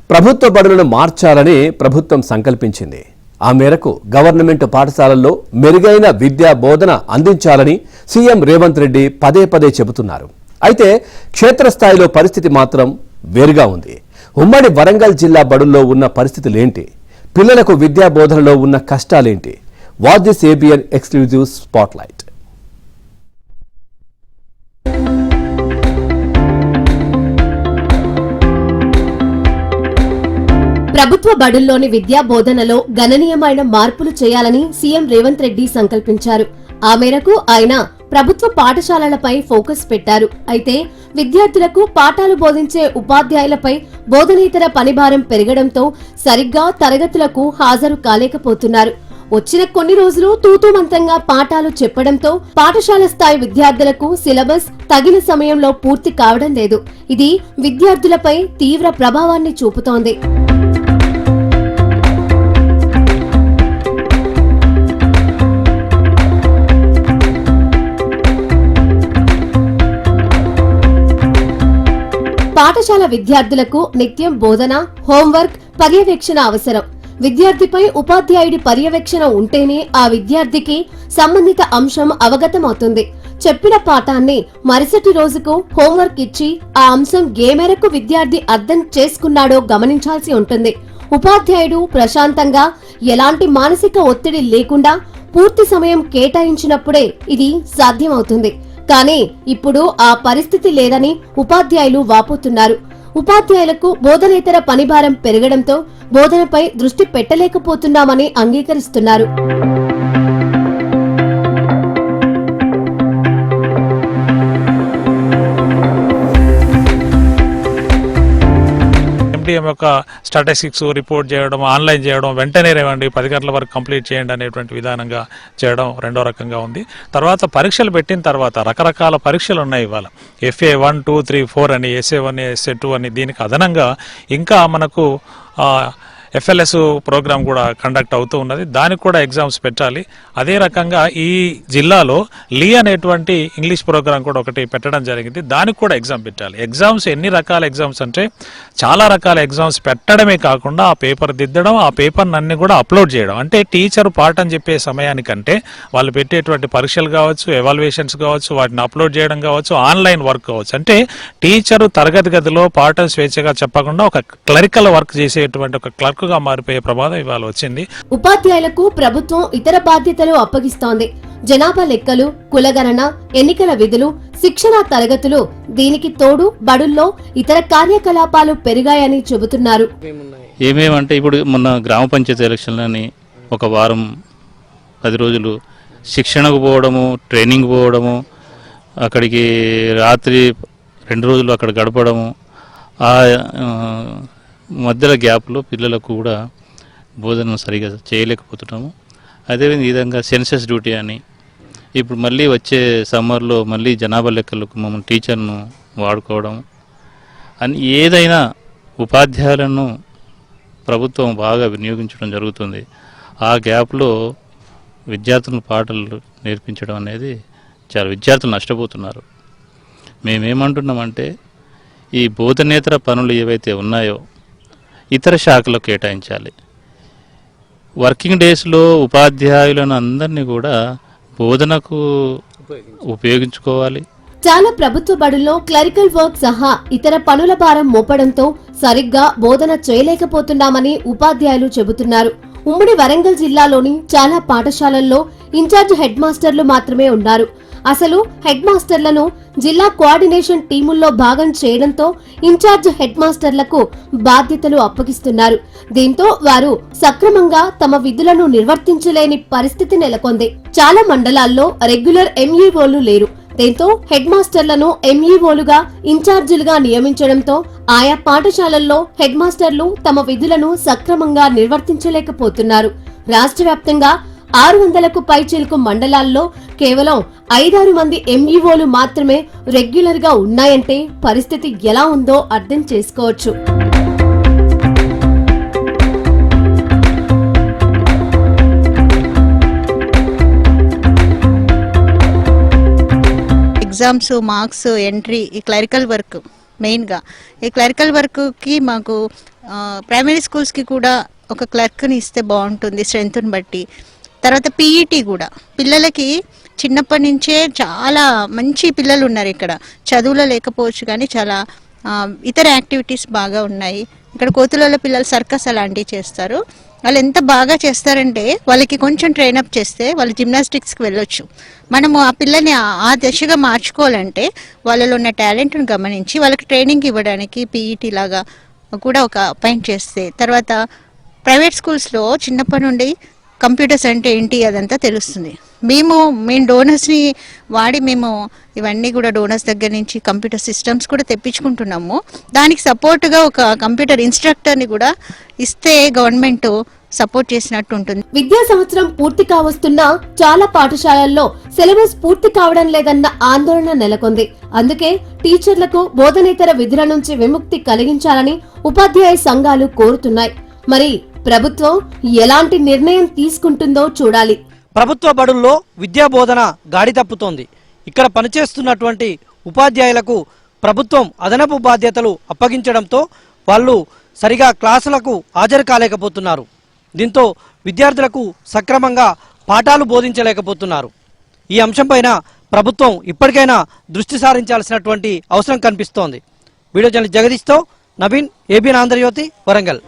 ప్రభుత్వ బడులను మార్చాలని ప్రభుత్వం సంకల్పించింది. ఆ మేరకు గవర్నమెంట్ పాఠశాలల్లో మెరుగైన విద్యా బోధన అందించాలని సీఎం రేవంత్ రెడ్డి పదే పదే చెబుతున్నారు. అయితే క్షేత్రస్థాయిలో పరిస్థితి మాత్రం వేరుగా ఉంది. ఉమ్మడి వరంగల్ జిల్లా బడుల్లో ఉన్న పరిస్థితులేంటి? పిల్లలకు విద్యా బోధనలో ఉన్న కష్టాలేంటి? Watch this ABN exclusive spotlight. ప్రభుత్వ బడుల్లోని విద్యా బోధనలో గణనీయమైన మార్పులు చేయాలని సీఎం రేవంత్ రెడ్డి సంకల్పించారు. ఆ మేరకు ఆయన ప్రభుత్వ పాఠశాలలపై ఫోకస్ పెట్టారు. అయితే విద్యార్థులకు పాఠాలు బోధించే ఉపాధ్యాయులపై బోధనేతర పనిభారం పెరగడంతో సరిగ్గా తరగతులకు హాజరు కాలేకపోతున్నారు. వచ్చిన కొన్ని రోజులు తూతూమంతంగా పాఠాలు చెప్పడంతో పాఠశాల స్థాయి విద్యార్థులకు సిలబస్ తగిన సమయంలో పూర్తి కావడం లేదు. ఇది విద్యార్థులపై తీవ్ర ప్రభావాన్ని చూపుతోంది. పాఠశాల విద్యార్థులకు నిత్యం బోధన, హోంవర్క్, పర్యవేక్షణ అవసరం. విద్యార్థిపై ఉపాధ్యాయుడి పర్యవేక్షణ ఉంటేనే ఆ విద్యార్థికి సంబంధిత అంశం అవగతమవుతుంది. చెప్పిన పాఠాన్ని మరుసటి రోజుకు హోంవర్క్ ఇచ్చి ఆ అంశం ఏ మేరకు విద్యార్థి అర్థం చేసుకున్నాడో గమనించాల్సి ఉంటుంది. ఉపాధ్యాయుడు ప్రశాంతంగా ఎలాంటి మానసిక ఒత్తిడి లేకుండా పూర్తి సమయం కేటాయించినప్పుడే ఇది సాధ్యమవుతుంది. కానీ ఇప్పుడు ఆ పరిస్థితి లేదని ఉపాధ్యాయులు వాపోతున్నారు. ఉపాధ్యాయులకు బోధనేతర పనిభారం పెరగడంతో బోధనపై దృష్టి పెట్టలేకపోతున్నామని అంగీకరిస్తున్నారు. యొక్క స్టాటిస్టిక్స్ రిపోర్ట్ చేయడం, ఆన్లైన్ చేయడం, వెంటనే రేవండి 10 గంటల వరకు కంప్లీట్ చేయండి అనేటువంటి విధానంగా చేయడం రెండో రకంగా ఉంది. తర్వాత పరీక్షలు పెట్టిన తర్వాత రకరకాల పరీక్షలు ఉన్నాయి. ఇవాళ FA 1, 2, 3, 4 అని, SA 1, SA 2 అని, దీనికి అదనంగా ఇంకా మనకు FLS ప్రోగ్రామ్ కూడా కండక్ట్ అవుతూ ఉన్నది. దానికి కూడా ఎగ్జామ్స్ పెట్టాలి. అదే రకంగా ఈ జిల్లాలో లీ అనేటువంటి ఇంగ్లీష్ ప్రోగ్రామ్ కూడా ఒకటి పెట్టడం జరిగింది. దానికి కూడా ఎగ్జామ్ పెట్టాలి. ఎగ్జామ్స్ ఎన్ని రకాల ఎగ్జామ్స్ అంటే చాలా రకాల ఎగ్జామ్స్ పెట్టడమే కాకుండా ఆ పేపర్ దిద్దడం, ఆ పేపర్ అన్ని కూడా అప్లోడ్ చేయడం. అంటే టీచర్ పాఠం చెప్పే సమయానికంటే వాళ్ళు పెట్టేటువంటి పరీక్షలు కావచ్చు, ఎవాల్యుయేషన్స్ కావచ్చు, వాటిని అప్లోడ్ చేయడం కావచ్చు, ఆన్లైన్ వర్క్ కావచ్చు. అంటే టీచరు తరగతి గదిలో పాఠం స్వేచ్ఛగా చెప్పకుండా ఒక క్లరికల్ వర్క్ చేసేటువంటి ఒక క్లర్క్ గా మారిపోయే ప్రమాదం ఇవాళ వచ్చింది. ఉపాధ్యాయులకు ప్రభుత్వం ఇతర బాధ్యతలు అప్పగిస్తోంది. జనాభా లెక్కలు, కులగణన, ఎన్నికల విధులు, శిక్షణ తరగతులు, దీనికి తోడు బడుల్లో ఇతర కార్యకలాపాలు పెరిగాయని చెబుతున్నారు. ఏమేమంటే ఇప్పుడు మొన్న గ్రామ పంచాయతీ ఎలక్షన్లని ఒక వారం 10 రోజులు శిక్షణకు పోవడము, ట్రైనింగ్ పోవడము, అక్కడికి రాత్రి 2 రోజులు అక్కడ గడపడము, ఆ మధ్యలో గ్యాప్లో పిల్లలకు కూడా బోధన సరిగా చేయలేకపోతున్నాము. అదేవిధంగా సెన్సస్ డ్యూటీ అని ఇప్పుడు మళ్ళీ వచ్చే సమ్మర్లో మళ్ళీ జనాభా లెక్కలకు మమ్మల్ని టీచర్ను వాడుకోవడం అని, ఏదైనా ఉపాధ్యాయులను ప్రభుత్వం బాగా వినియోగించడం జరుగుతుంది. ఆ గ్యాప్లో విద్యార్థులను పాఠాలు నేర్పించడం అనేది చాలా విద్యార్థులు నష్టపోతున్నారు. మేమేమంటున్నామంటే ఈ బోధనేతర పనులు ఏవైతే ఉన్నాయో ఇతర శాఖలకు కేటాయించాలి. వర్కింగ్ డేస్లో ఉపాధ్యాయులను అందరినీ కూడా బోధనకు ఉపయోగించుకోవాలి. చాలా ప్రభుత్వ బడుల్లో క్లరికల్ వర్క్ సహా ఇతర పనుల భారం మోపడంతో సరిగ్గా బోధన చేయలేకపోతున్నామని ఉపాధ్యాయులు చెబుతున్నారు. ఉమ్మడి వరంగల్ జిల్లాలోని చాలా పాఠశాలల్లో ఇన్ఛార్జ్ హెడ్ మాస్టర్లు మాత్రమే ఉన్నారు. అసలు హెడ్ మాస్టర్లను జిల్లా కోఆర్డినేషన్ టీముల్లో భాగం చేయడంతో ఇన్ఛార్జ్ హెడ్ మాస్టర్లకు బాధ్యతలు అప్పగిస్తున్నారు. దీంతో వారు సక్రమంగా తమ విధులను నిర్వర్తించలేని పరిస్థితి నెలకొంది. చాలా మండలాల్లో రెగ్యులర్ MEOలు లేరు. దీంతో హెడ్ మాస్టర్లను MEOలుగా, ఇన్ఛార్జీలుగా నియమించడంతో ఆయా పాఠశాలల్లో హెడ్ మాస్టర్లు తమ విధులను సక్రమంగా నిర్వర్తించలేకపోతున్నారు. రాష్ట్ర వ్యాప్తంగా 600కు పైచిలుకు మండలాల్లో కేవలం 5-6 మంది MEOలు మాత్రమే రెగ్యులర్ గా ఉన్నాయంటే పరిస్థితి ఎలా ఉందో అర్థం చేసుకోవచ్చు. ఎగ్జామ్స్, మార్క్స్, ఎంట్రీ, ఈ క్లరికల్ వర్క్ మెయిన్గా. ఈ క్లరికల్ వర్క్కి మాకు ప్రైమరీ స్కూల్స్కి కూడా ఒక క్లర్క్ని ఇస్తే బాగుంటుంది స్ట్రెంత్ని బట్టి. తర్వాత పీఈటీ కూడా పిల్లలకి చిన్నప్పటి నుంచే చాలా మంచి పిల్లలు ఉన్నారు ఇక్కడ, చదువులో లేకపోవచ్చు కానీ చాలా ఇతర యాక్టివిటీస్ బాగా ఉన్నాయి. ఇక్కడ కోతులలో పిల్లలు సర్కస్ అలాంటివి చేస్తారు. వాళ్ళు ఎంత బాగా చేస్తారంటే వాళ్ళకి కొంచెం ట్రైనప్ చేస్తే వాళ్ళు జిమ్నాస్టిక్స్కి వెళ్ళొచ్చు. మనము ఆ పిల్లల్ని ఆ దశగా మార్చుకోవాలంటే వాళ్ళలో ఉన్న టాలెంట్ను గమనించి వాళ్ళకి ట్రైనింగ్ ఇవ్వడానికి పీఈటీ లాగా కూడా ఒక అపాయింట్ చేస్తే, తర్వాత ప్రైవేట్ స్కూల్స్లో చిన్నప్పటి నుండి కంప్యూటర్స్ అంటే ఏంటి అదంతా తెలుస్తుంది. మేము డోనర్స్ని వాడి మేము ఇవన్నీ కూడా డోనర్స్ దగ్గర నుంచి కంప్యూటర్ సిస్టమ్స్ కూడా తెప్పించుకుంటున్నాము. దానికి సపోర్ట్గా ఒక కంప్యూటర్ ఇన్స్ట్రక్టర్ని కూడా ఇస్తే గవర్నమెంట్ సపోర్ట్ చేసినట్టు ఉంటుంది. విద్యా సంవత్సరం పూర్తి కావస్తున్నా చాలా పాఠశాలల్లో సిలబస్ పూర్తి కావడం లేదన్న ఆందోళన నెలకొంది. అందుకే టీచర్లకు బోధనేతర విధుల నుంచి విముక్తి కలిగించాలని ఉపాధ్యాయ సంఘాలు కోరుతున్నాయి. మరి ప్రభుత్వం ఎలాంటి నిర్ణయం తీసుకుంటుందో చూడాలి. ప్రభుత్వ బడుల్లో విద్యా బోధన గాడి తప్పుతోంది. ఇక్కడ పనిచేస్తున్నటువంటి ఉపాధ్యాయులకు ప్రభుత్వం అదనపు బాధ్యతలు అప్పగించడంతో వాళ్ళు సరిగా క్లాసులకు హాజరు కాలేకపోతున్నారు. దీంతో విద్యార్థులకు సక్రమంగా పాఠాలు బోధించలేకపోతున్నారు. ఈ అంశంపైన ప్రభుత్వం ఇప్పటికైనా దృష్టి సారించాల్సినటువంటి అవసరం కనిపిస్తోంది. వీడియో జర్నలిస్ట్ జగదీష్తో నవీన్, ఏబిఎన్ ఆంధ్రజ్యోతి, వరంగల్.